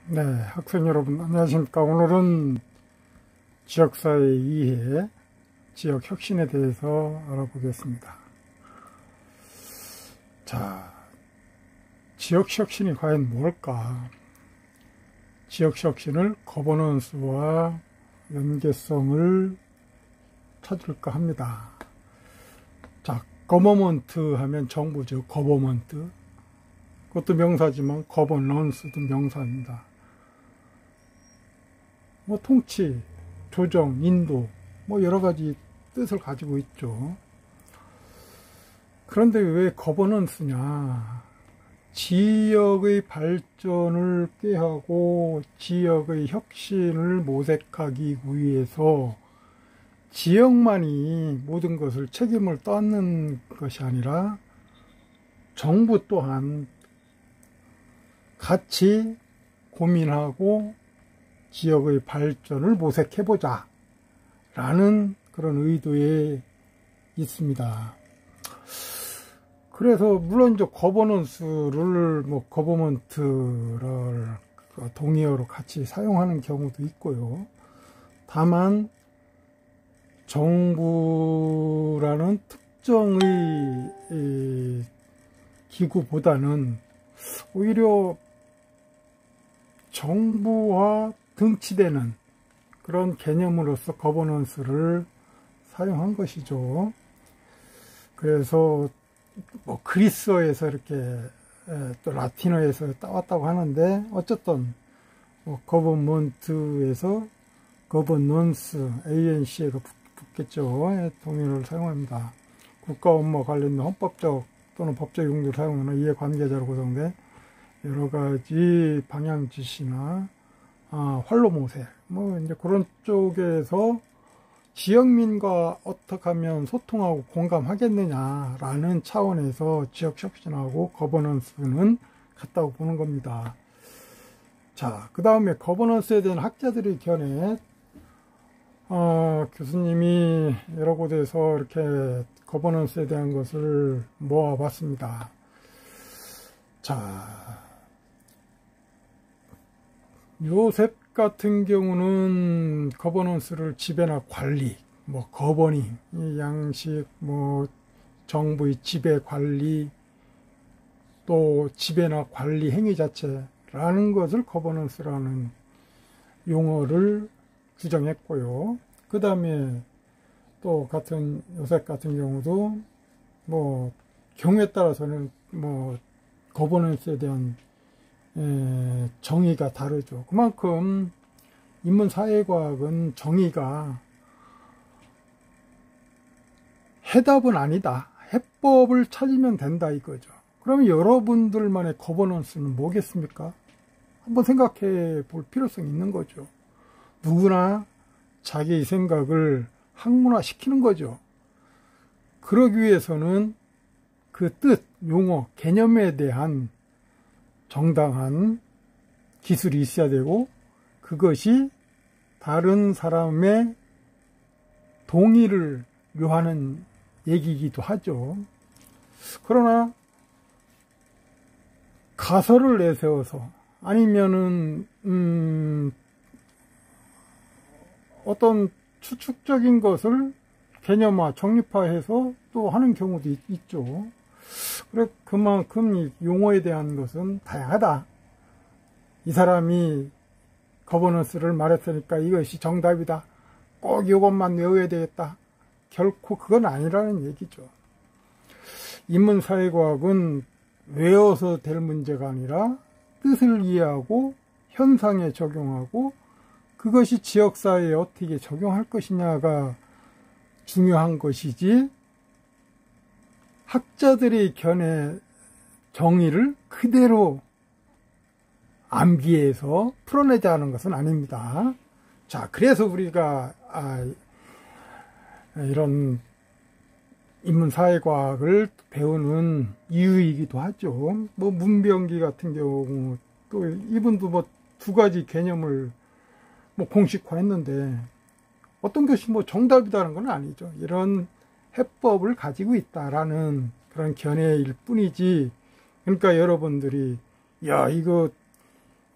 네, 학생 여러분 안녕하십니까. 오늘은 지역사회 이해, 지역혁신에 대해서 알아보겠습니다. 자, 지역혁신이 과연 뭘까? 지역혁신을 거버넌스와 연계성을 찾을까 합니다. 자, 거버먼트 하면 정부죠. 거버먼트. 그것도 명사지만 거버넌스도 명사입니다. 뭐 통치, 조정, 인도, 뭐 여러 가지 뜻을 가지고 있죠. 그런데 왜 거버넌스냐? 지역의 발전을 꾀하고 지역의 혁신을 모색하기 위해서 지역만이 모든 것을 책임을 떠안는 것이 아니라 정부 또한 같이 고민하고 지역의 발전을 모색해보자 라는 그런 의도에 있습니다. 그래서 물론 이제 거버넌스를 거버먼트를 동의어로 같이 사용하는 경우도 있고요. 다만 정부라는 특정의 기구보다는 오히려 정부와 등치되는 그런 개념으로서 거버넌스를 사용한 것이죠. 그래서 뭐 그리스어에서 이렇게 또 라틴어에서 따왔다고 하는데 어쨌든 거버먼트에서 거버넌스 ANC가 붙겠죠. 동의어를 사용합니다. 국가 업무와 관련된 헌법적 또는 법적 용도를 사용하는 이해관계자로 구성된 여러 가지 방향 지시나 활로 모색 뭐 이제 그런 쪽에서 지역민과 어떻게 하면 소통하고 공감하겠느냐라는 차원에서 지역 혁신하고 거버넌스는 같다고 보는 겁니다. 자, 그 다음에 거버넌스에 대한 학자들의 견해, 교수님이 여러 곳에서 이렇게 거버넌스에 대한 것을 모아봤습니다. 자, 요셉 같은 경우는 거버넌스를 지배나 관리, 거버닝, 양식, 정부의 지배 관리, 또 지배나 관리 행위 자체라는 것을 거버넌스라는 용어를 규정했고요. 그 다음에 또 같은 요셉 같은 경우도 경우에 따라서는 거버넌스에 대한 정의가 다르죠. 그만큼 인문사회과학은 정의가 해답은 아니다. 해법을 찾으면 된다 이거죠. 그러면 여러분들만의 거버넌스는 뭐겠습니까? 한번 생각해 볼 필요성이 있는 거죠. 누구나 자기의 생각을 학문화시키는 거죠. 그러기 위해서는 그 뜻, 용어, 개념에 대한 정당한 기술이 있어야 되고 그것이 다른 사람의 동의를 요하는 얘기이기도 하죠. 그러나 가설을 내세워서 아니면은 어떤 추측적인 것을 개념화, 정립화해서 또 하는 경우도 있죠. 그래, 그만큼 이 용어에 대한 것은 다양하다. 이 사람이 거버넌스를 말했으니까 이것이 정답이다. 꼭 이것만 외워야 되겠다. 결코 그건 아니라는 얘기죠. 인문사회과학은 외워서 될 문제가 아니라 뜻을 이해하고 현상에 적용하고 그것이 지역사회에 어떻게 적용할 것이냐가 중요한 것이지 학자들의 견해 정의를 그대로 암기해서 풀어내자는 것은 아닙니다. 자, 그래서 우리가 이런 인문사회과학을 배우는 이유이기도 하죠. 문병기 같은 경우 또 이분도 두 가지 개념을 공식화했는데 어떤 것이 정답이다는 건 아니죠. 이런 해법을 가지고 있다라는 그런 견해일 뿐이지. 그러니까 여러분들이 야 이거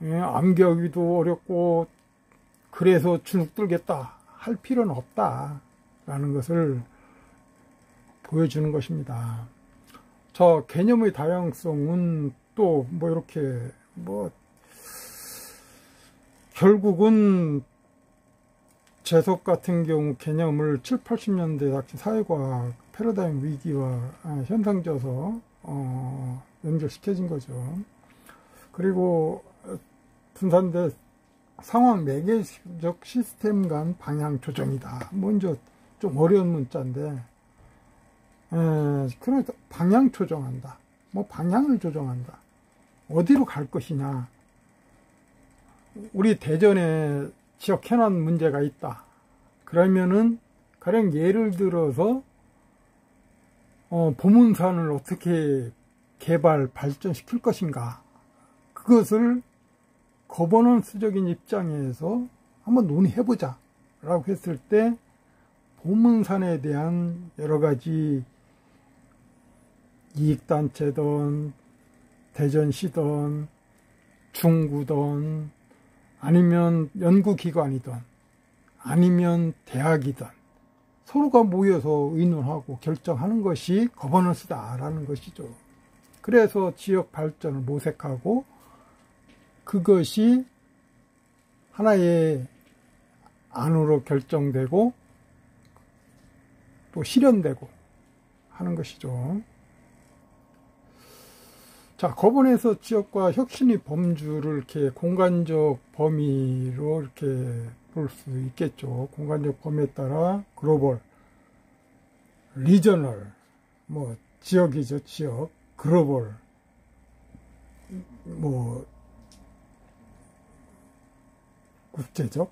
암기하기도 어렵고 그래서 주눅 들겠다 할 필요는 없다라는 것을 보여주는 것입니다. 저 개념의 다양성은 또 뭐 이렇게 뭐 결국은 재석 같은 경우 개념을 7, 80년대 당시 사회과학 패러다임 위기와 현상져서 연결시켜진 거죠. 그리고 분산대 상황 매개적 시스템 간 방향 조정이다. 먼저 좀 어려운 문자인데, 그래서 방향 조정한다. 뭐 방향을 조정한다. 어디로 갈 것이냐. 우리 대전에 지역 현안 문제가 있다. 그러면은 가령 예를 들어서 보문산을 어떻게 개발 발전시킬 것인가. 그것을 거버넌스적인 입장에서 한번 논의해보자 라고 했을 때 보문산에 대한 여러 가지 이익단체든 대전시든 중구든 아니면 연구기관이든 아니면 대학이든 서로가 모여서 의논하고 결정하는 것이 거버넌스다라는 것이죠. 그래서 지역 발전을 모색하고 그것이 하나의 안으로 결정되고 또 실현되고 하는 것이죠. 자, 거번에서 지역과 혁신의 범주를 이렇게 공간적 범위로 이렇게 볼 수 있겠죠. 공간적 범위에 따라 글로벌, 리저널, 뭐 지역이죠, 지역, 글로벌, 뭐 국제적,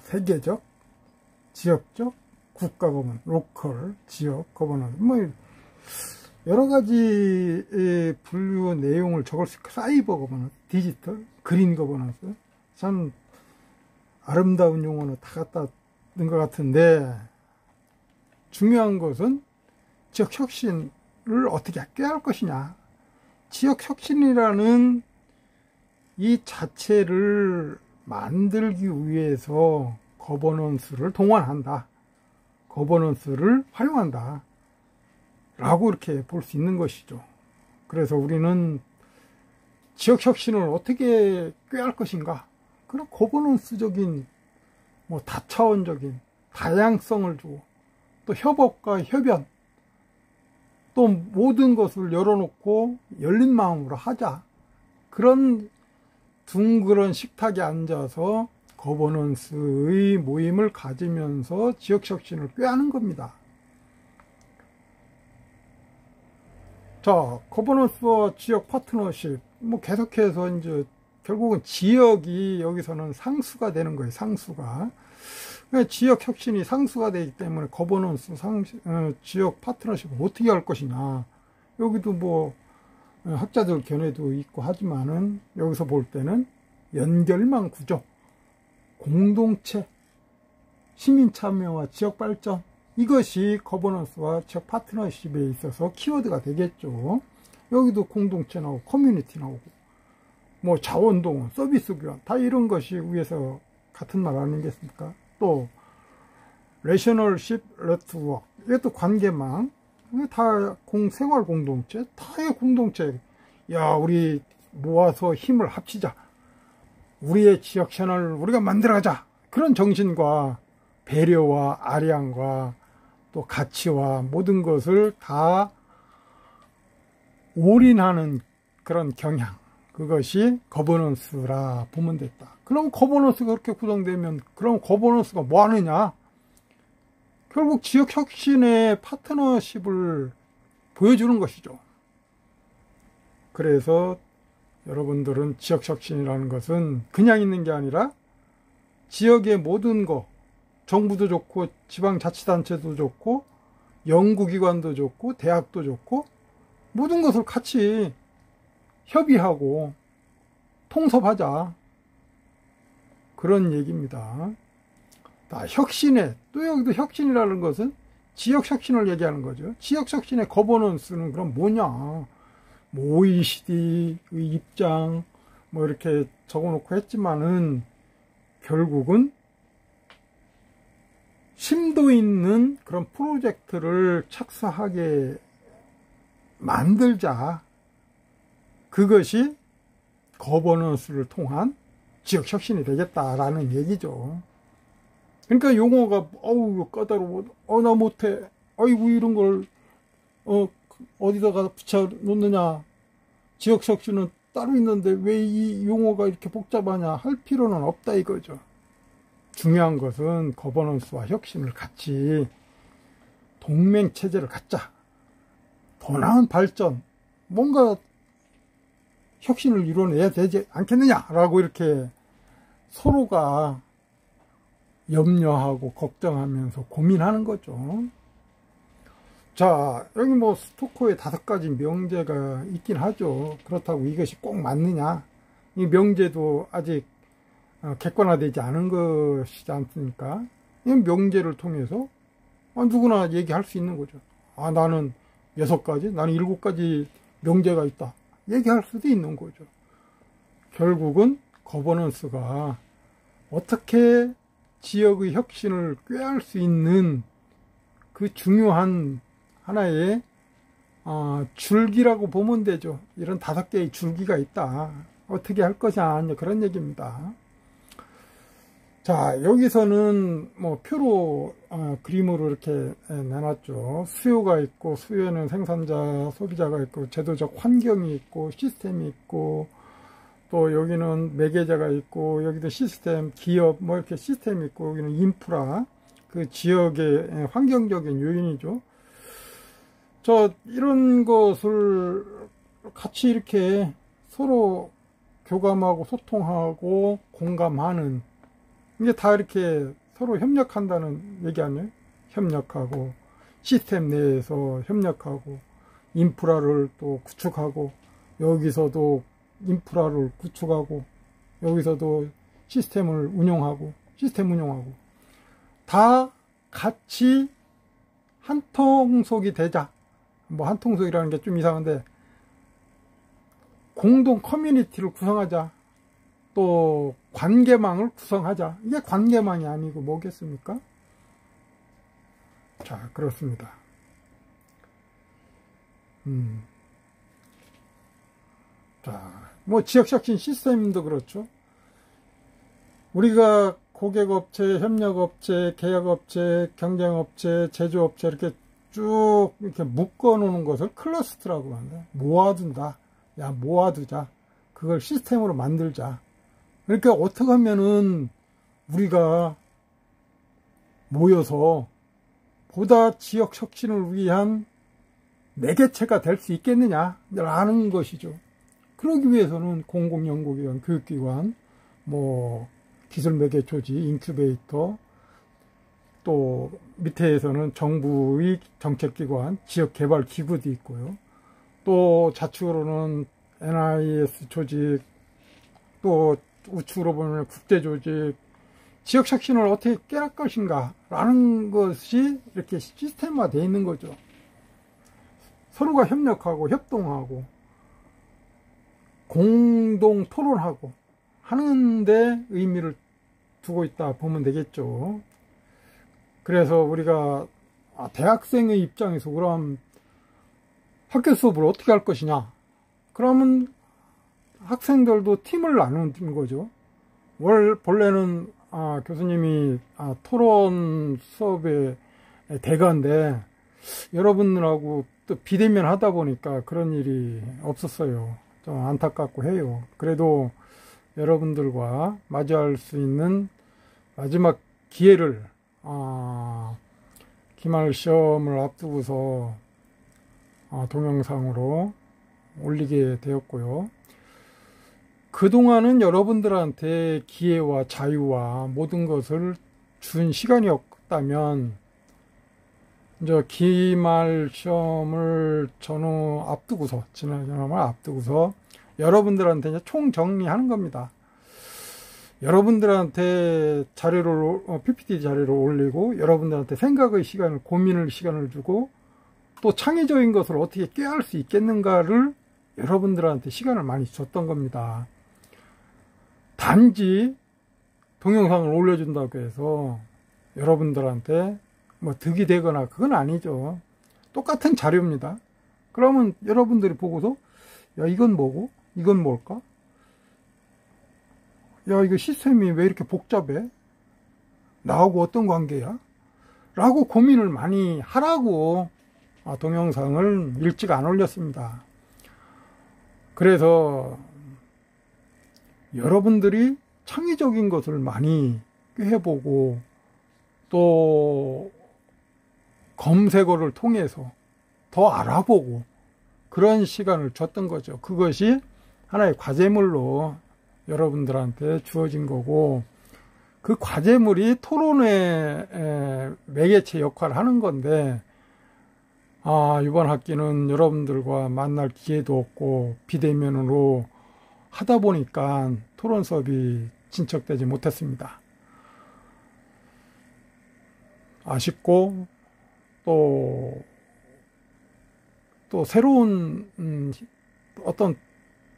세계적, 지역적, 국가거번, 로컬, 지역, 거버넌스, 뭐 여러 가지 분류 내용을 적을 수 있고, 사이버 거버넌스, 디지털, 그린 거버넌스, 참 아름다운 용어는 다 갖다 넣은 것 같은데 중요한 것은 지역 혁신을 어떻게 꾀할 것이냐. 지역 혁신이라는 이 자체를 만들기 위해서 거버넌스를 동원한다. 거버넌스를 활용한다. 라고 이렇게 볼 수 있는 것이죠. 그래서 우리는 지역 혁신을 어떻게 꾀할 것인가. 그런 거버넌스적인 뭐 다차원적인 다양성을 주고 또 협업과 협연 또 모든 것을 열어놓고 열린 마음으로 하자. 그런 둥그런 식탁에 앉아서 거버넌스의 모임을 가지면서 지역 혁신을 꾀하는 겁니다. 자, 거버넌스와 지역 파트너십, 뭐 계속해서 이제 결국은 지역이 여기서는 상수가 되는 거예요, 상수가. 지역 혁신이 상수가 되기 때문에 거버넌스, 지역 파트너십을 어떻게 할 것이냐. 여기도 뭐 학자들 견해도 있고 하지만은 여기서 볼 때는 연결망 구조, 공동체, 시민 참여와 지역 발전, 이것이 거버넌스와 지역 파트너십에 있어서 키워드가 되겠죠. 여기도 공동체 나오고 커뮤니티 나오고 뭐 자원동원, 서비스 교환 다 이런 것이 위에서 같은 말 아니겠습니까? 또 레셔널십, 네트워크, 이것도 관계망, 다 생활 공동체, 다의 공동체. 야, 우리 모아서 힘을 합치자. 우리의 지역 채널을 우리가 만들어가자. 그런 정신과 배려와 아량과 또 가치와 모든 것을 다 올인하는 그런 경향, 그것이 거버넌스라 보면 됐다. 그럼 거버넌스가 그렇게 구성되면 그럼 거버넌스가 뭐 하느냐? 결국 지역 혁신의 파트너십을 보여주는 것이죠. 그래서 여러분들은 지역 혁신이라는 것은 그냥 있는 게 아니라 지역의 모든 것, 정부도 좋고 지방자치단체도 좋고 연구기관도 좋고 대학도 좋고 모든 것을 같이 협의하고 통섭하자, 그런 얘기입니다. 혁신에, 또 여기도 혁신이라는 것은 지역 혁신을 얘기하는 거죠. 지역 혁신의 거버넌스는 그럼 뭐냐? 뭐 OECD의 입장, 뭐 이렇게 적어놓고 했지만은 결국은 심도 있는 그런 프로젝트를 착수하게 만들자. 그것이 거버넌스를 통한 지역 혁신이 되겠다라는 얘기죠. 그러니까 용어가 어우 까다로워, 나 못해, 아이고 이런 걸 어디다가 붙여 놓느냐, 지역 혁신은 따로 있는데 왜 이 용어가 이렇게 복잡하냐 할 필요는 없다 이거죠. 중요한 것은 거버넌스와 혁신을 같이 동맹 체제를 갖자. 더 나은 발전, 뭔가 혁신을 이뤄내야 되지 않겠느냐라고 이렇게 서로가 염려하고 걱정하면서 고민하는 거죠. 자, 여기 뭐 스토커의 5가지 명제가 있긴 하죠. 그렇다고 이것이 꼭 맞느냐? 이 명제도 아직 객관화되지 않은 것이지 않습니까? 이 명제를 통해서 누구나 얘기할 수 있는 거죠. 나는 6가지, 나는 7가지 명제가 있다. 얘기할 수도 있는 거죠. 결국은 거버넌스가 어떻게 지역의 혁신을 꾀할 수 있는 그 중요한 하나의 줄기라고 보면 되죠. 이런 5개의 줄기가 있다. 어떻게 할 것이냐 그런 얘기입니다. 자, 여기서는 뭐 표로 그림으로 이렇게 내놨죠. 수요가 있고, 수요에는 생산자, 소비자가 있고, 제도적 환경이 있고, 시스템이 있고, 또 여기는 매개자가 있고, 여기도 시스템, 기업, 뭐 이렇게 시스템이 있고, 여기는 인프라, 그 지역의 환경적인 요인이죠. 이런 것을 같이 이렇게 서로 교감하고 소통하고 공감하는, 이게 다 이렇게 서로 협력한다는 얘기 아니에요? 협력하고, 시스템 내에서 협력하고, 인프라를 또 구축하고, 여기서도 인프라를 구축하고, 여기서도 시스템을 운영하고, 시스템 운영하고, 다 같이 한 통속이 되자. 뭐 한 통속이라는 게 좀 이상한데, 공동 커뮤니티를 구성하자. 또 관계망을 구성하자. 이게 관계망이 아니고 뭐겠습니까? 자, 그렇습니다. 자, 뭐 지역혁신 시스템도 그렇죠. 우리가 고객업체, 협력업체, 계약업체, 경쟁업체, 제조업체 이렇게 쭉 이렇게 묶어 놓는 것을 클러스터라고 한다. 모아둔다. 야, 모아두자. 그걸 시스템으로 만들자. 그러니까 어떻게 하면은 우리가 모여서 보다 지역 혁신을 위한 매개체가 될 수 있겠느냐라는 것이죠. 그러기 위해서는 공공연구기관, 교육기관, 뭐 기술매개조직, 인큐베이터, 또 밑에서는 정부의 정책기관, 지역개발기구도 있고요. 또 좌측으로는 NIS 조직, 또 우측으로 보면 국제조직, 지역 혁신을 어떻게 깨할 것인가 라는 것이 이렇게 시스템화되어 있는 거죠. 서로가 협력하고 협동하고 공동 토론하고 하는데 의미를 두고 있다 보면 되겠죠. 그래서 우리가 대학생의 입장에서 그럼 학교 수업을 어떻게 할 것이냐, 그러면 학생들도 팀을 나누는 거죠. 본래는 교수님이 토론 수업의 대가인데 여러분들하고 또 비대면 하다 보니까 그런 일이 없었어요. 좀 안타깝고 해요. 그래도 여러분들과 마주할 수 있는 마지막 기회를 기말 시험을 앞두고서 동영상으로 올리게 되었고요. 그동안은 여러분들한테 기회와 자유와 모든 것을 준 시간이 없다면 이제 기말 시험을 전후 앞두고서, 지난 시험을 앞두고서 여러분들한테 이제 총정리하는 겁니다. 여러분들한테 자료를, PPT 자료를 올리고 여러분들한테 생각의 시간을, 고민의 시간을 주고 또 창의적인 것을 어떻게 꾀할 수 있겠는가를 여러분들한테 시간을 많이 줬던 겁니다. 단지 동영상을 올려준다고 해서 여러분들한테 뭐 득이 되거나 그건 아니죠. 똑같은 자료입니다. 그러면 여러분들이 보고서 야 이건 뭐고 이건 뭘까? 야 이거 시스템이 왜 이렇게 복잡해? 나하고 어떤 관계야? 라고 고민을 많이 하라고 동영상을 일찍 안 올렸습니다. 그래서 여러분들이 창의적인 것을 많이 해보고 또 검색어를 통해서 더 알아보고 그런 시간을 줬던 거죠. 그것이 하나의 과제물로 여러분들한테 주어진 거고, 그 과제물이 토론의 매개체 역할을 하는 건데, 이번 학기는 여러분들과 만날 기회도 없고 비대면으로 하다 보니까 토론 수업이 진척되지 못했습니다. 아쉽고 또 새로운 어떤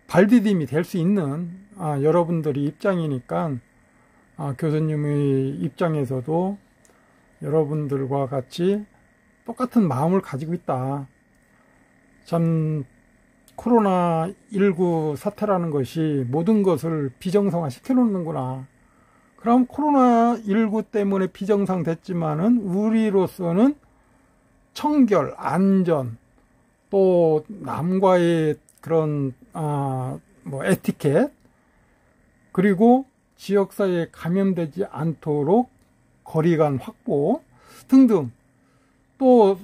발디딤이 될 수 있는 여러분들이 입장이니까 교수님의 입장에서도 여러분들과 같이 똑같은 마음을 가지고 있다. 참 코로나19 사태라는 것이 모든 것을 비정상화 시켜놓는구나. 그럼 코로나19 때문에 비정상됐지만은 우리로서는 청결, 안전, 또 남과의 그런 뭐 에티켓, 그리고 지역사회에 감염되지 않도록 거리간 확보 등등, 또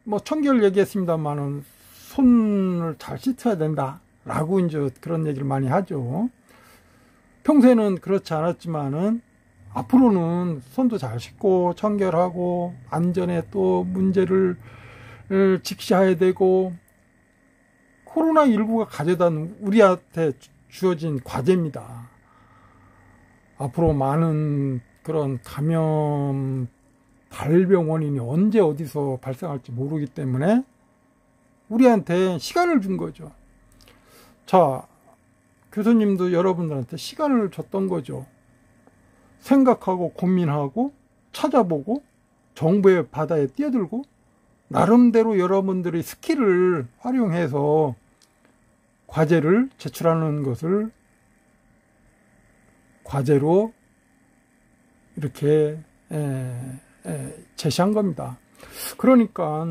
뭐 청결 얘기했습니다만은 손을 잘 씻어야 된다 라고 이제 그런 얘기를 많이 하죠. 평소에는 그렇지 않았지만은 앞으로는 손도 잘 씻고 청결하고 안전에 또 문제를 직시해야 되고, 코로나19가 가져다 우리한테 주어진 과제입니다. 앞으로 많은 그런 감염 발병 원인이 언제 어디서 발생할지 모르기 때문에 우리한테 시간을 준 거죠. 자, 교수님도 여러분들한테 시간을 줬던 거죠. 생각하고 고민하고 찾아보고 정보의 바다에 뛰어들고 나름대로 여러분들의 스킬을 활용해서 과제를 제출하는 것을 과제로 이렇게 제시한 겁니다. 그러니까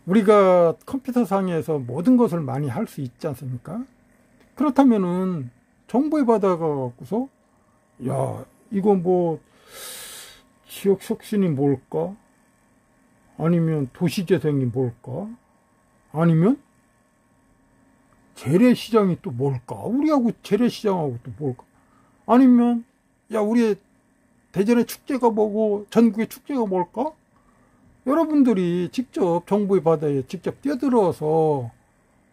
우리가 컴퓨터상에서 모든 것을 많이 할 수 있지 않습니까? 그렇다면은 정보의 바다가 갖고서 야 이거 뭐 지역 혁신이 뭘까? 아니면 도시재생이 뭘까? 아니면 재래시장이 또 뭘까? 우리하고 재래시장하고 또 뭘까? 아니면 야 우리 대전의 축제가 뭐고 전국의 축제가 뭘까? 여러분들이 직접 정보의 바다에 직접 뛰어들어서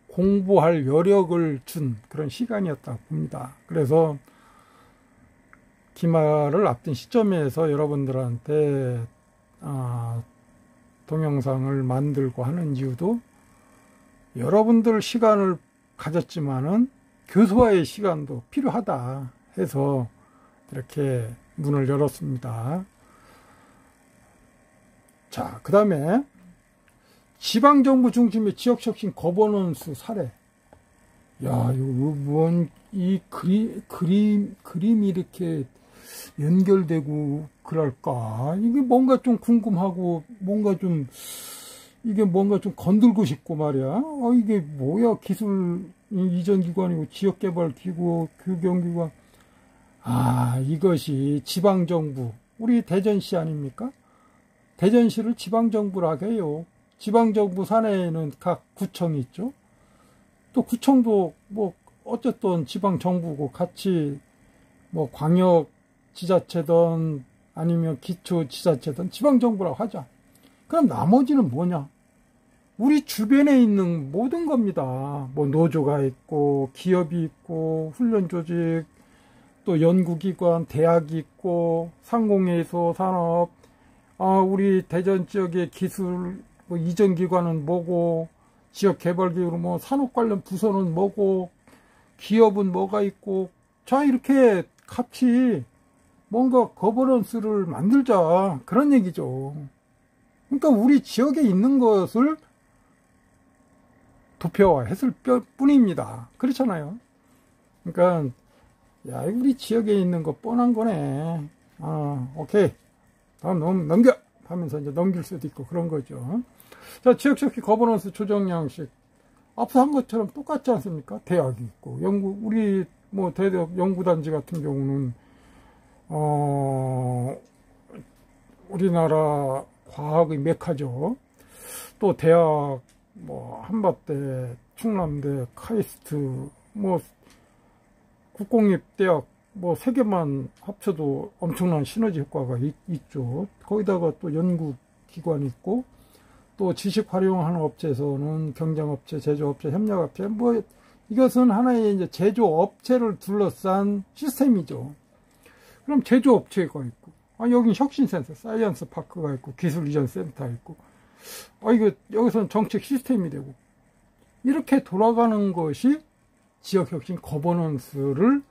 공부할 여력을 준 그런 시간이었다고 봅니다. 그래서 기말을 앞둔 시점에서 여러분들한테 동영상을 만들고 하는 이유도 여러분들 시간을 가졌지만은 교수와의 시간도 필요하다 해서 이렇게 문을 열었습니다. 자, 그 다음에 지방정부 중심의 지역혁신 거버넌스 사례. 야, 이거 이 그림이 이렇게 연결되고 그럴까? 이게 뭔가 좀 궁금하고 이게 뭔가 좀 건들고 싶고 말이야. 이게 뭐야? 기술 이전 기관이고 지역개발기구, 교경기관. 이것이 지방정부, 우리 대전시 아닙니까? 대전시를 지방정부라고 해요. 지방정부 산하에는 각 구청이 있죠. 또 구청도 뭐 어쨌든 지방정부고 같이 뭐 광역지자체든 아니면 기초지자체든 지방정부라고 하자. 그럼 나머지는 뭐냐? 우리 주변에 있는 모든 겁니다. 뭐 노조가 있고 기업이 있고 훈련조직, 또 연구기관, 대학이 있고 상공회의소, 산업, 우리 대전 지역의 기술 뭐 이전기관은 뭐고, 지역개발기구로 뭐 산업 관련 부서는 뭐고, 기업은 뭐가 있고, 자, 이렇게 같이 뭔가 거버넌스를 만들자, 그런 얘기죠. 그러니까 우리 지역에 있는 것을 도표화했을 뿐입니다. 그렇잖아요. 그러니까 야, 우리 지역에 있는 거 뻔한 거네. 오케이, 다음 넘겨 하면서 이제 넘길 수도 있고 그런 거죠. 자, 지역적인 거버넌스 조정 양식 앞서 한 것처럼 똑같지 않습니까? 대학이 있고 우리 뭐 대학 연구단지 같은 경우는 우리나라 과학의 메카죠. 또 대학 뭐 한밭대, 충남대, 카이스트, 뭐 국공립대학 뭐 세 개만 합쳐도 엄청난 시너지 효과가 있죠. 거기다가 또 연구기관이 있고, 또 지식 활용하는 업체에서는 경쟁업체, 제조업체, 협력업체, 뭐 이것은 하나의 이제 제조업체를 둘러싼 시스템이죠. 그럼 제조업체가 있고, 여긴 혁신센터, 사이언스 파크가 있고, 기술 이전 센터가 있고, 이거 여기서는 정책 시스템이 되고, 이렇게 돌아가는 것이 지역혁신 거버넌스를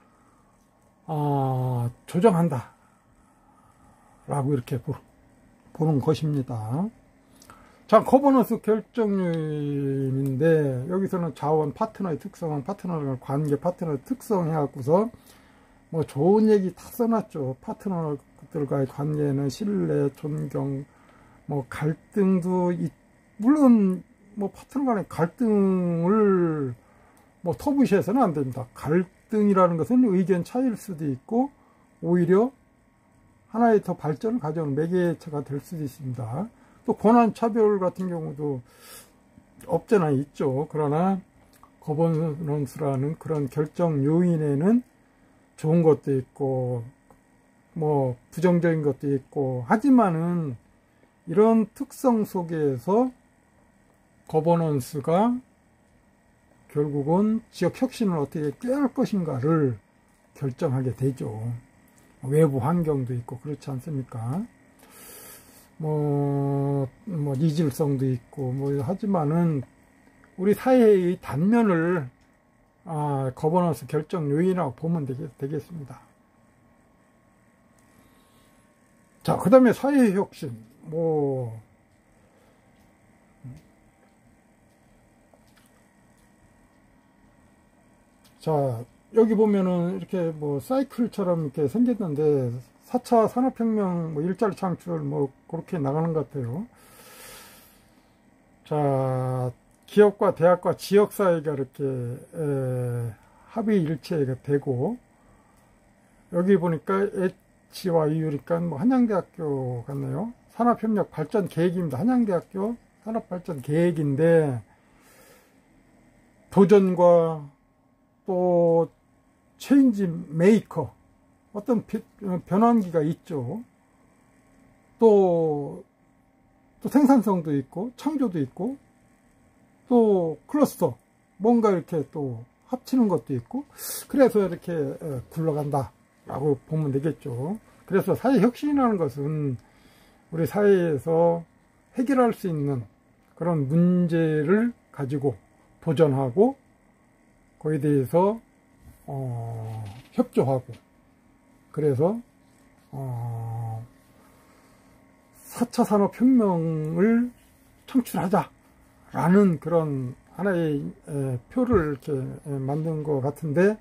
조정한다 라고 이렇게 보는 것입니다. 자, 거버넌스 결정요인인데 여기서는 자원, 파트너의 특성, 파트너의 관계, 파트너의 특성 해갖고서 뭐 좋은 얘기 다 써놨죠. 파트너들과의 관계는 신뢰, 존경, 뭐 갈등도 물론 뭐 파트너 간의 갈등을 뭐 터부시해서는 안 됩니다. 갈등이라는 것은 의견 차이일 수도 있고 오히려 하나의 더 발전을 가져오는 매개체가 될 수도 있습니다. 또 권한 차별 같은 경우도 없잖아 있죠. 그러나 거버넌스라는 그런 결정 요인에는 좋은 것도 있고 뭐 부정적인 것도 있고, 하지만은 이런 특성 속에서 거버넌스가 결국은 지역 혁신을 어떻게 꾀할 것인가를 결정하게 되죠. 외부 환경도 있고 그렇지 않습니까? 뭐 이질성도 있고 하지만은 우리 사회의 단면을 거버넌스 결정 요인이라고 보면 되겠습니다. 자, 그 다음에 사회 혁신 자, 여기 보면은 이렇게 사이클처럼 이렇게 생겼는데 4차 산업혁명 일자리 창출 그렇게 나가는 것 같아요. 자, 기업과 대학과 지역사회가 이렇게 합의 일체가 되고, 여기 보니까 H와 U니까 한양대학교 같네요. 산업협력 발전 계획입니다. 한양대학교 산업발전 계획인데, 도전과 또 체인지 메이커, 어떤 변환기가 있죠. 또 생산성도 있고 창조도 있고, 또 클러스터 뭔가 이렇게 또 합치는 것도 있고, 그래서 이렇게 굴러간다 라고 보면 되겠죠. 그래서 사회혁신이라는 것은 우리 사회에서 해결할 수 있는 그런 문제를 가지고 도전하고 거기에 대해서 협조하고, 그래서 4차 산업혁명을 창출하자라는 그런 하나의 표를 이렇게 만든 것 같은데,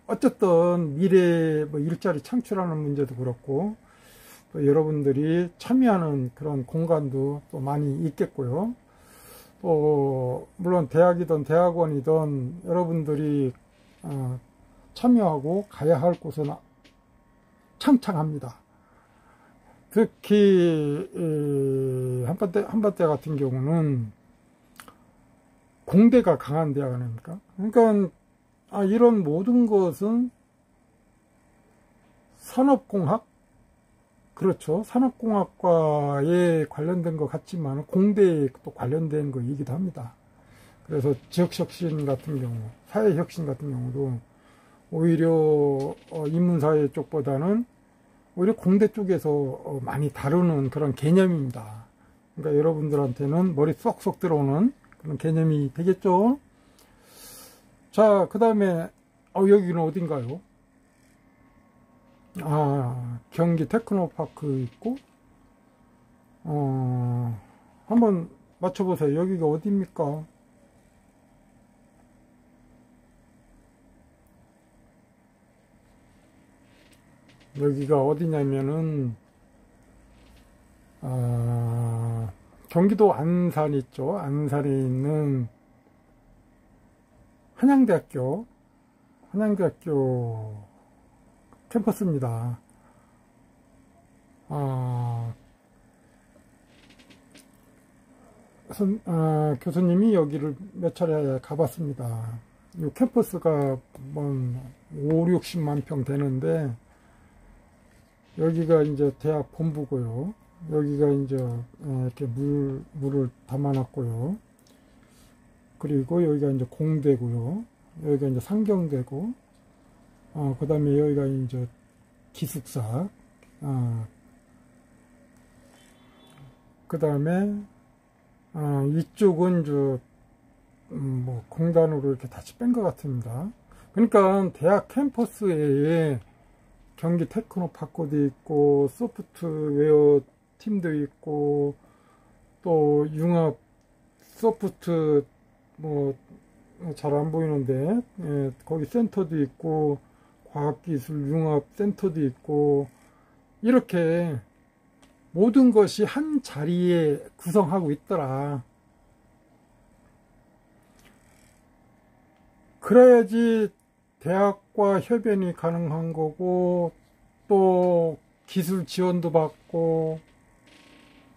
어쨌든 미래 일자리 창출하는 문제도 그렇고, 또 여러분들이 참여하는 그런 공간도 또 많이 있겠고요. 또 물론 대학이든 대학원이든 여러분들이 참여하고 가야 할 곳은 창창합니다. 특히 한밭대 같은 경우는 공대가 강한 대학 아닙니까? 그러니까 이런 모든 것은 산업공학, 그렇죠. 산업공학과에 관련된 것 같지만 공대에 또 관련된 것이기도 합니다. 그래서 지역혁신 같은 경우, 사회혁신 같은 경우도 오히려 인문사회 쪽보다는 오히려 공대 쪽에서 많이 다루는 그런 개념입니다. 그러니까 여러분들한테는 머리 쏙쏙 들어오는 그런 개념이 되겠죠. 자, 그 다음에 여기는 어딘가요? 경기 테크노파크 있고, 한번 맞춰보세요. 여기가 어디입니까? 여기가 어디냐면은, 경기도 안산 있죠. 안산에 있는 한양대학교 캠퍼스입니다. 교수님이 여기를 몇 차례 가봤습니다. 이 캠퍼스가 뭐 5, 60만 평 되는데, 여기가 이제 대학 본부고요. 여기가 이제 이렇게 물을 담아놨고요. 그리고 여기가 이제 공대고요. 여기가 이제 상경대고, 그 다음에 여기가 이제 기숙사, 그 다음에 이쪽은 뭐 공단으로 이렇게 다시 뺀 것 같습니다. 그러니까 대학 캠퍼스에 경기 테크노파크도 있고, 소프트웨어 팀도 있고, 또 융합 소프트 뭐 잘 안 보이는데, 거기 센터도 있고, 과학기술 융합 센터도 있고, 이렇게 모든 것이 한 자리에 구성하고 있더라. 그래야지 대학과 협연이 가능한 거고, 또 기술 지원도 받고,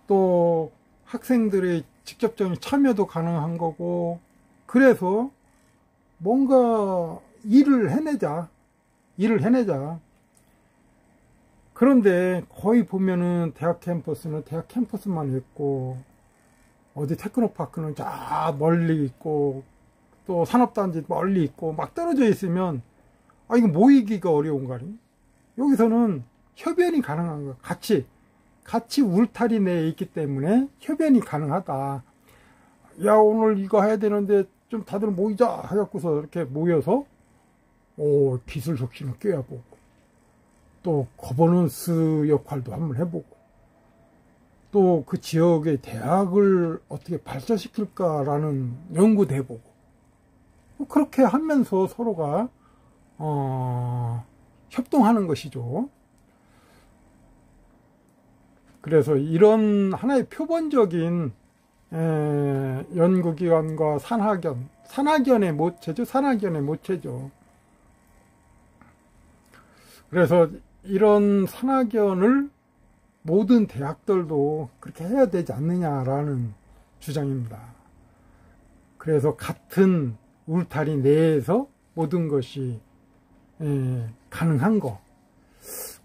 또 학생들의 직접적인 참여도 가능한 거고, 그래서 뭔가 일을 해내자. 그런데 거의 보면은 대학 캠퍼스는 대학 캠퍼스만 있고, 어디 테크노파크는 저 멀리 있고, 또 산업단지 멀리 있고, 막 떨어져 있으면, 이거 모이기가 어려운 거 아니에요? 여기서는 협연이 가능한 거야. 같이 울타리 내에 있기 때문에 협연이 가능하다. 야, 오늘 이거 해야 되는데 좀 다들 모이자 해갖고서 이렇게 모여서 기술 혁신을 껴야보고, 또 거버넌스 역할도 한번 해보고, 또 그 지역의 대학을 어떻게 발전시킬까라는 연구도 해보고, 그렇게 하면서 서로가 협동하는 것이죠. 그래서 이런 하나의 표본적인 연구기관과 산학연의 모체죠. 그래서 이런 산학연을 모든 대학들도 그렇게 해야 되지 않느냐라는 주장입니다. 그래서 같은 울타리 내에서 모든 것이 가능한 거.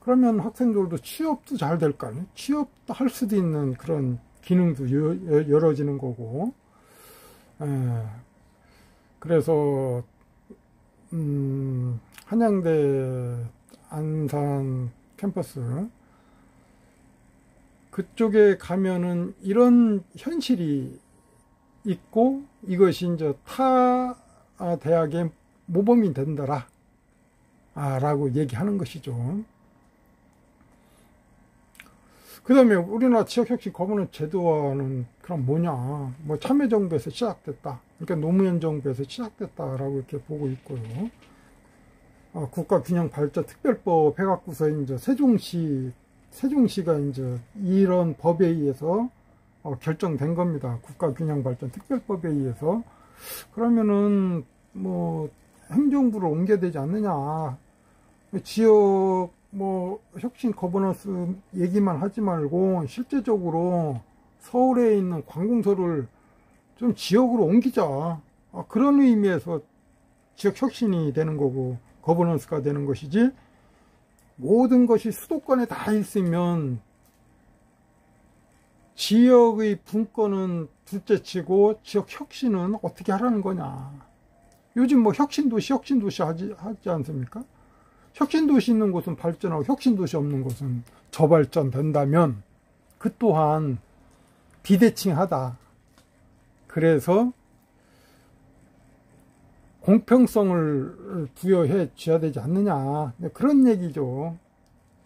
그러면 학생들도 취업도 잘 될 거 아니에요? 취업도 할 수도 있는 그런 기능도 열어지는 거고. 그래서 한양대 안산 캠퍼스 그쪽에 가면은 이런 현실이 있고, 이것이 이제 타 대학의 모범이 된다라 라고 얘기하는 것이죠. 그 다음에 우리나라 지역혁신 거버넌스 제도화는 그럼 뭐냐, 뭐 참여정부에서 시작됐다, 그러니까 노무현 정부에서 시작됐다라고 이렇게 보고 있고요. 국가균형발전특별법 해갖고서 이제 세종시가 이제 이런 법에 의해서 결정된 겁니다. 국가균형발전특별법에 의해서. 그러면은 뭐 행정부를 옮겨야 되지 않느냐, 지역 뭐 혁신 거버넌스 얘기만 하지 말고 실제적으로 서울에 있는 관공서를 좀 지역으로 옮기자, 그런 의미에서 지역 혁신이 되는 거고 거버넌스가 되는 것이지, 모든 것이 수도권에 다 있으면 지역의 분권은 둘째치고 지역 혁신은 어떻게 하라는 거냐. 요즘 뭐 혁신도시 하지 않습니까? 혁신도시 있는 곳은 발전하고 혁신도시 없는 곳은 저발전 된다면 그 또한 비대칭하다. 그래서 공평성을 부여해 줘야 되지 않느냐, 그런 얘기죠.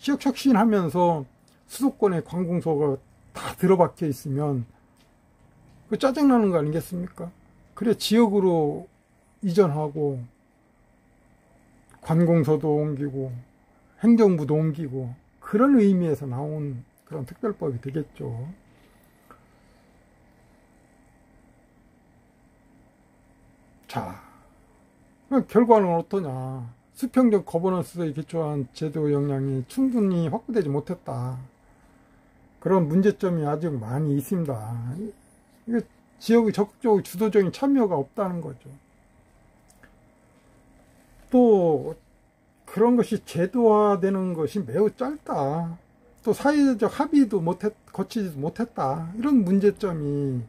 지역 혁신하면서 수도권에 관공서가 다 들어박혀 있으면 그 짜증나는 거 아니겠습니까? 그래 지역으로 이전하고 관공서도 옮기고 행정부도 옮기고 그런 의미에서 나온 그런 특별법이 되겠죠. 자, 결과는 어떠냐? 수평적 거버넌스에 기초한 제도 역량이 충분히 확보되지 못했다. 그런 문제점이 아직 많이 있습니다. 이게 지역의 적극적으로 주도적인 참여가 없다는 거죠. 또 그런 것이 제도화되는 것이 매우 짧다. 또 사회적 합의도 거치지 못했다. 이런 문제점이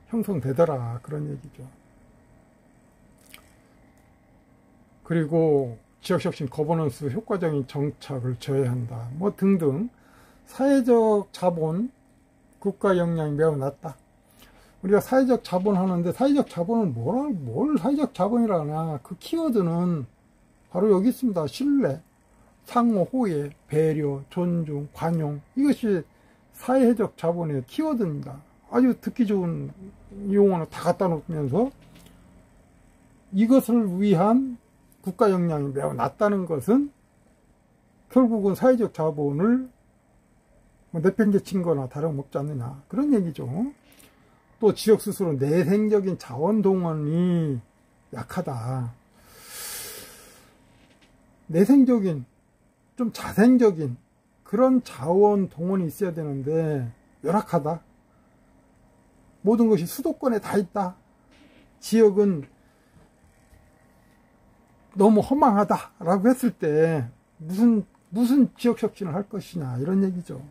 형성되더라. 그런 얘기죠. 그리고 지역혁신 거버넌스 효과적인 정착을 저해한다. 뭐 등등 사회적 자본, 국가 역량이 매우 낮다. 우리가 사회적 자본 하는데 사회적 자본은 뭘 사회적 자본이라 하나. 그 키워드는 바로 여기 있습니다. 신뢰, 상호, 호혜, 배려, 존중, 관용. 이것이 사회적 자본의 키워드입니다. 아주 듣기 좋은 용어는 다 갖다 놓으면서 이것을 위한 국가 역량이 매우 낮다는 것은 결국은 사회적 자본을 내팽개친 거나 다름없지 않느냐. 그런 얘기죠. 또 지역 스스로 내생적인 자원 동원이 약하다. 내생적인, 좀 자생적인 그런 자원 동원이 있어야 되는데 열악하다. 모든 것이 수도권에 다 있다. 지역은 너무 허망하다 라고 했을 때 무슨 지역 혁신을 할 것이냐 이런 얘기죠.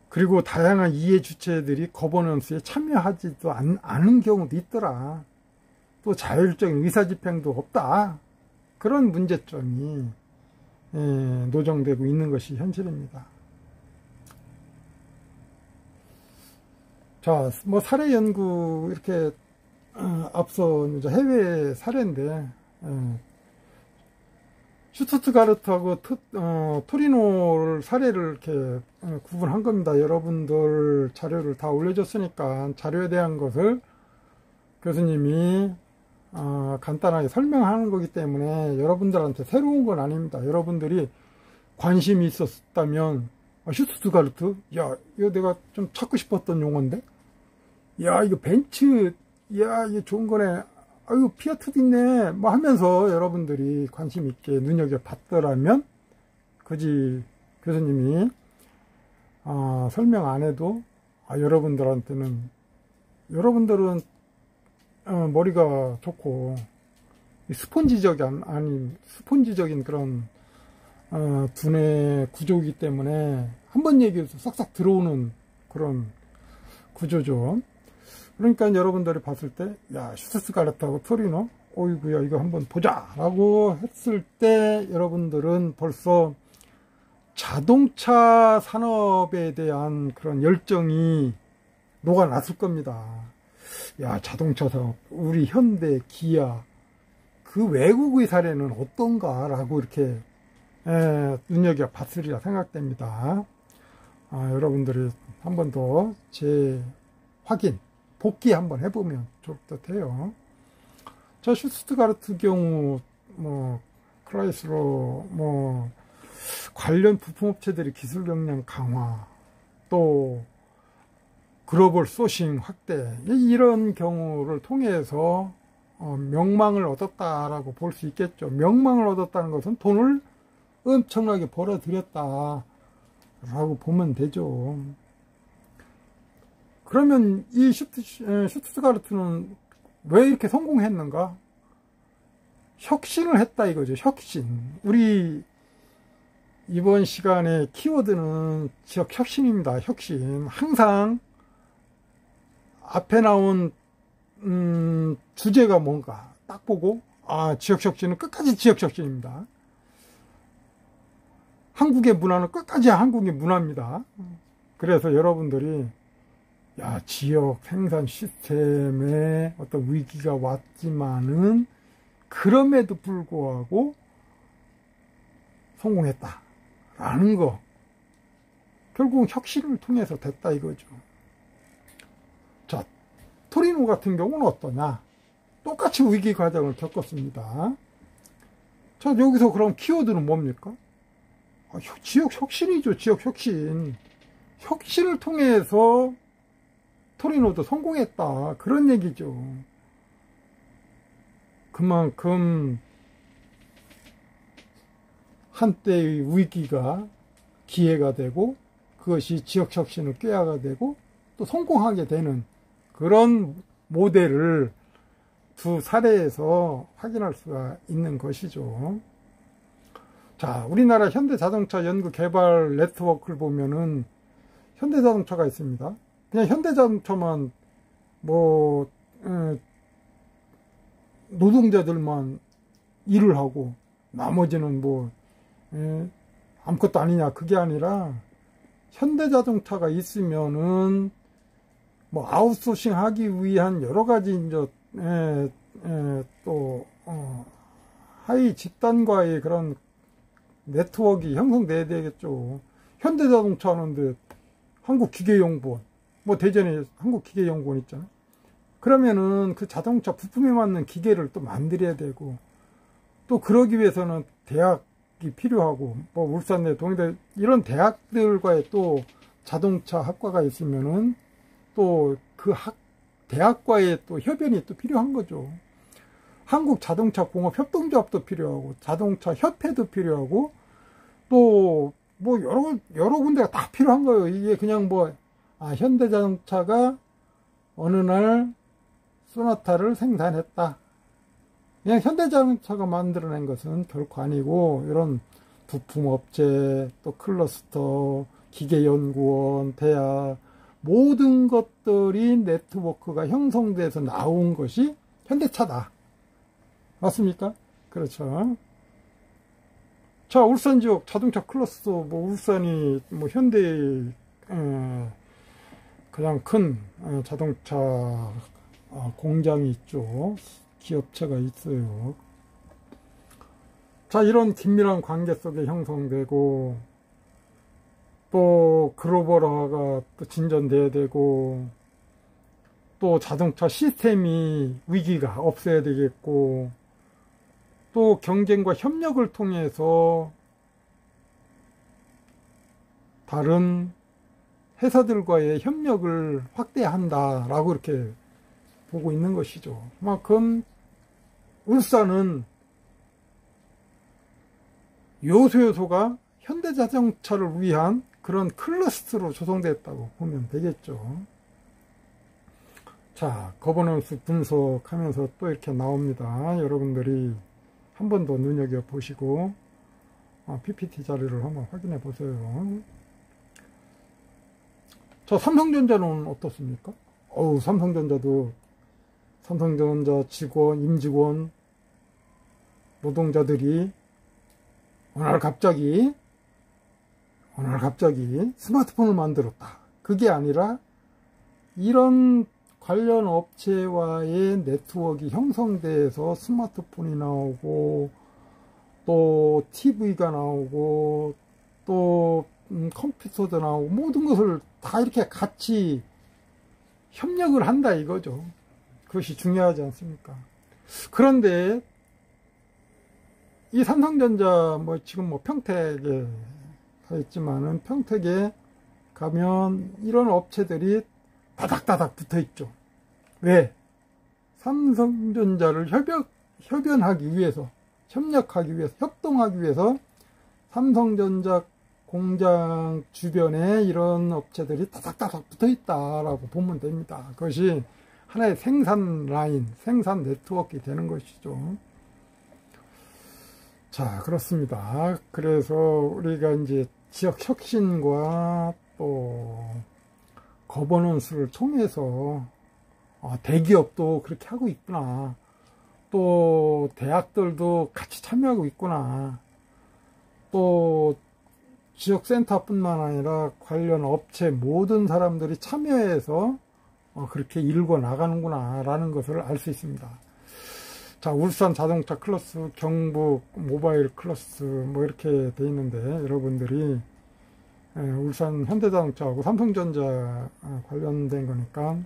그리고 다양한 이해 주체들이 거버넌스에 참여하지도 않은 경우도 있더라. 또 자율적인 의사집행도 없다. 그런 문제점이 노정되고 있는 것이 현실입니다. 자, 뭐 사례 연구 이렇게 앞서 해외 사례인데 슈투트가르트하고 토리노를 사례를 이렇게 구분한 겁니다. 여러분들 자료를 다 올려줬으니까 자료에 대한 것을 교수님이 간단하게 설명하는 거기 때문에 여러분들한테 새로운 건 아닙니다. 여러분들이 관심이 있었다면 슈투트가르트, 야 이거 내가 좀 찾고 싶었던 용어인데, 야 이거 벤츠, 야 이게 좋은 거네, 아유 피아트도 있네 뭐 하면서 여러분들이 관심 있게 눈여겨봤더라면 그지 교수님이 설명 안 해도 여러분들은 머리가 좋고 스폰지적인 그런 두뇌 구조이기 때문에 한번 얘기해서 싹싹 들어오는 그런 구조죠. 그러니까 여러분들이 봤을 때, 야, 슈투트가르트하고 토리노, 어이구야, 이거 한번 보자! 라고 했을 때, 여러분들은 벌써 자동차 산업에 대한 그런 열정이 녹아났을 겁니다. 야, 자동차 산업, 우리 현대, 기아, 그 외국의 사례는 어떤가? 라고 이렇게, 눈여겨봤으리라 생각됩니다. 여러분들이 한 번 더 재확인, 복귀 한번 해보면 좋을 듯 해요. 저 슈투트가르트 경우, 크라이슬러, 관련 부품업체들의 기술 역량 강화, 또, 글로벌 소싱 확대, 이런 경우를 통해서, 명망을 얻었다라고 볼 수 있겠죠. 명망을 얻었다는 것은 돈을 엄청나게 벌어들였다라고 보면 되죠. 그러면 이 슈투트가르트는 왜 이렇게 성공했는가? 혁신을 했다 이거죠. 혁신. 우리 이번 시간의 키워드는 지역 혁신입니다. 혁신. 항상 앞에 나온 주제가 뭔가 딱 보고 지역 혁신은 끝까지 지역 혁신입니다. 한국의 문화는 끝까지 한국의 문화입니다. 그래서 여러분들이 지역 생산 시스템에 어떤 위기가 왔지만은 그럼에도 불구하고 성공했다라는 거. 결국 혁신을 통해서 됐다 이거죠. 자, 토리노 같은 경우는 어떠냐? 똑같이 위기 과정을 겪었습니다. 자, 여기서 그럼 키워드는 뭡니까? 지역 혁신이죠. 지역 혁신. 혁신을 통해서 토리노도 성공했다. 그런 얘기죠. 그만큼 한때의 위기가 기회가 되고 그것이 지역 혁신을 꾀하가 되고 또 성공하게 되는 그런 모델을 두 사례에서 확인할 수가 있는 것이죠. 자, 우리나라 현대자동차 연구개발 네트워크를 보면은 현대자동차가 있습니다. 그냥 현대자동차만 노동자들만 일을 하고 나머지는 아무것도 아니냐, 그게 아니라 현대자동차가 있으면은 아웃소싱 하기 위한 여러 가지 하위 집단과의 그런 네트워크가 형성돼야 되겠죠. 현대자동차 하는데 한국기계연구원, 대전에 한국기계연구원 있잖아요. 그러면은 그 자동차 부품에 맞는 기계를 또 만들어야 되고, 또 그러기 위해서는 대학이 필요하고, 울산대, 동의대 이런 대학들과의 또 자동차 학과가 있으면은 또 그 대학과의 또 협연이 또 필요한 거죠. 한국자동차공업협동조합도 필요하고, 자동차 협회도 필요하고, 또 여러 군데가 다 필요한 거예요. 이게 그냥 현대자동차가 어느 날 소나타를 생산했다, 그냥 현대자동차가 만들어낸 것은 결코 아니고, 이런 부품업체, 또 클러스터, 기계연구원, 대학, 모든 것들이 네트워크가 형성돼서 나온 것이 현대차다. 맞습니까? 그렇죠. 자, 울산 지역 자동차 클러스터, 울산이 현대의 가장 큰 자동차 공장이 있죠. 기업체가 있어요. 자, 이런 긴밀한 관계 속에 형성되고, 또 글로벌화가 또 진전돼야 되고, 또 자동차 시스템이 위기가 없어야 되겠고, 또 경쟁과 협력을 통해서 다른 회사들과의 협력을 확대한다라고 이렇게 보고 있는 것이죠. 그만큼 울산은 요소가 현대자동차를 위한 그런 클러스터로 조성됐다고 보면 되겠죠. 자, 거버넌스 분석하면서 또 이렇게 나옵니다. 여러분들이 한 번 더 눈여겨보시고 PPT 자료를 한번 확인해 보세요. 자, 삼성전자는 어떻습니까? 삼성전자도 삼성전자 직원, 임직원, 노동자들이 어느 날 갑자기 스마트폰을 만들었다. 그게 아니라 이런 관련 업체와의 네트워크가 형성돼서 스마트폰이 나오고, 또 TV가 나오고, 또 컴퓨터도 나오고, 모든 것을 다 이렇게 같이 협력을 한다 이거죠. 그것이 중요하지 않습니까? 그런데 이 삼성전자 지금 평택에 가 있지만은, 평택에 가면 이런 업체들이 다닥다닥 붙어 있죠. 왜? 삼성전자를 협연하기 위해서, 협력하기 위해서, 협동하기 위해서 삼성전자 공장 주변에 이런 업체들이 다닥다닥 붙어 있다라고 보면 됩니다. 그것이 하나의 생산 라인, 생산 네트워크가 되는 것이죠. 자, 그렇습니다. 그래서 우리가 이제 지역 혁신과 또 거버넌스를 통해서 대기업도 그렇게 하고 있구나, 또 대학들도 같이 참여하고 있구나, 또 지역센터뿐만 아니라 관련 업체 모든 사람들이 참여해서 그렇게 일궈 나가는구나 라는 것을 알 수 있습니다. 자, 울산 자동차 클러스, 경북 모바일 클러스 뭐 이렇게 돼 있는데, 여러분들이 울산 현대자동차하고 삼성전자 관련된 거니까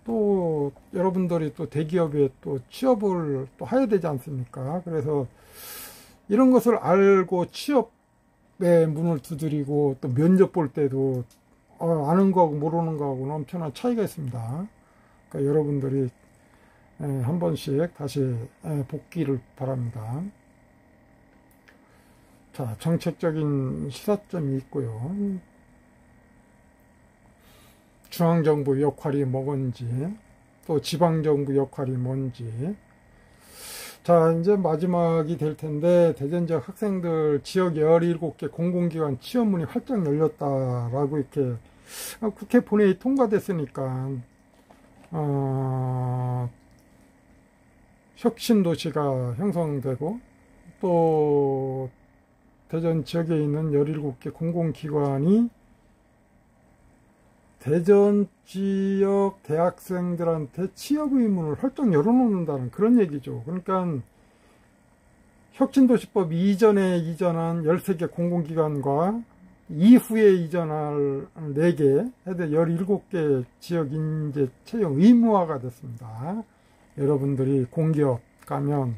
또 여러분들이 또 대기업에 또 취업을 또 해야 되지 않습니까? 그래서 이런 것을 알고 취업의 문을 두드리고 또 면접 볼 때도 아는 거하고 모르는 거하고는 엄청난 차이가 있습니다. 그러니까 여러분들이 한 번씩 다시 복기를 바랍니다. 자, 정책적인 시사점이 있고요. 중앙정부 역할이 뭔지, 또 지방정부 역할이 뭔지. 자, 이제 마지막이 될 텐데, 대전 지역 학생들 지역 17개 공공기관 취업문이 활짝 열렸다라고 이렇게 국회 본회의 통과됐으니까, 혁신도시가 형성되고, 또 대전 지역에 있는 17개 공공기관이 대전 지역 대학생들한테 취업 의문을 활짝 열어놓는다는 그런 얘기죠. 그러니까 혁신도시법 이전에 이전한 13개 공공기관과 이후에 이전할 4개, 해도 17개 지역 인재 채용 의무화가 됐습니다. 여러분들이 공기업 가면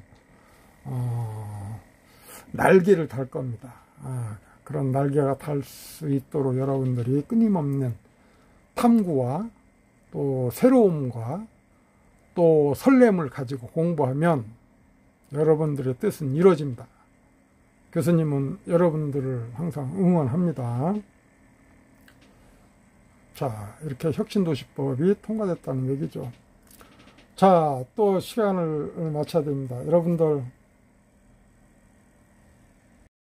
날개를 달 겁니다. 그런 날개가 달 수 있도록 여러분들이 끊임없는 탐구와 또 새로움과 또 설렘을 가지고 공부하면 여러분들의 뜻은 이루어집니다. 교수님은 여러분들을 항상 응원합니다. 자, 이렇게 혁신도시법이 통과됐다는 얘기죠. 자, 또 시간을 마쳐야 됩니다. 여러분들